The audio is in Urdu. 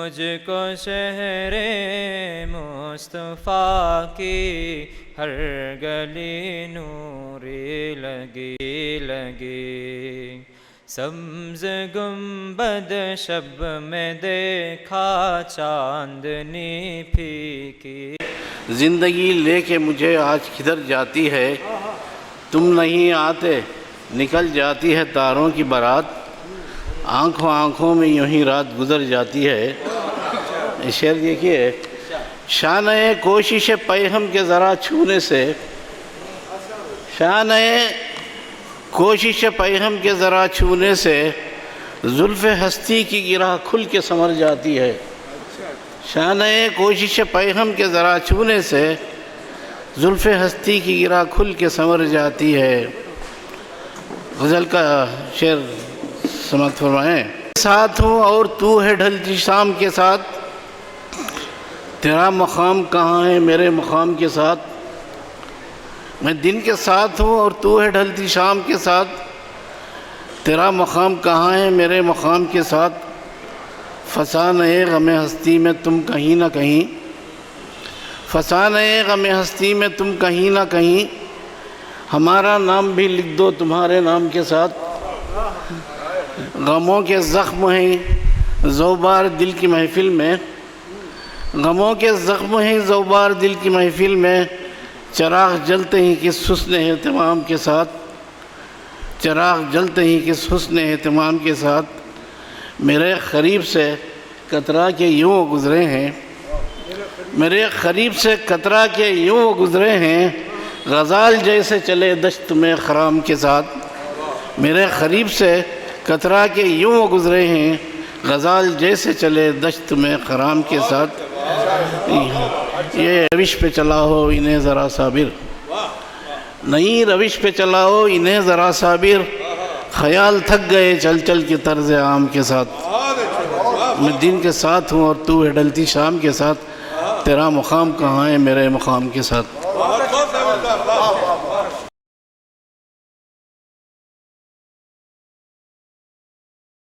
مجھ کو شہر مصطفیٰ کی ہر گلی نوری لگی سبز گنبد شب میں دیکھا چاندنی پھیکی زندگی لے کے مجھے آج کدھر جاتی ہے، تم نہیں آتے نکل جاتی ہے تاروں کی بارات، آنکھوں آنکھوں میں یوں ہی رات گزر جاتی ہے۔ شعر دیکھیے، شانہ کوشش پیغام کے ذرا چھونے سے، شانہ کوشش پیغام کے ذرا چھونے سے زلف ہستی کی گرہ کھل کے سنور جاتی ہے۔ شانہ کوشش پیغام کے ذرا چھونے سے زلف ہستی کی گرہ کھل کے سنور جاتی ہے۔ غزل کا شعر سماعت فرمائیں۔ ساتھ ہوں اور تو ہے ڈھلتی شام کے ساتھ، تیرا مقام کہاں ہے میرے مقام کے ساتھ۔ میں دن کے ساتھ ہوں اور تو ہے ڈھلتی شام کے ساتھ، تیرا مقام کہاں ہے میرے مقام کے ساتھ۔ فسانہ غم ہستی میں تم کہیں نہ کہیں، فسانہ غم ہستی میں تم کہیں نہ کہیں، ہمارا نام بھی لکھ دو تمہارے نام کے ساتھ۔ غموں کے زخم ہیں زوبار دل کی محفل میں، غموں کے زخم ہیں زوبار دل کی محفل میں، چراغ جلتے ہی کس حسن اہتمام کے ساتھ، چراغ جلتے ہی کس حسن اہتمام کے ساتھ۔ میرے قریب سے کترا کے یوں گزرے ہیں، میرے قریب سے کترا کے یوں گزرے ہیں، غزال جیسے چلے دشت میں خرام کے ساتھ۔ میرے قریب سے کترا کے یوں گزرے ہیں، غزال جیسے چلے دشت میں خرام کے ساتھ۔ یہ روش پہ چلا ہو انہیں ذرا صابر، نئی روش پہ چلا ہو انہیں ذرا صابر، خیال تھک گئے چل چل کے طرز عام کے ساتھ۔ میں دن کے ساتھ ہوں اور تو ہے ڈھلتی شام کے ساتھ، تیرا مقام کہاں ہے میرے مقام کے ساتھ۔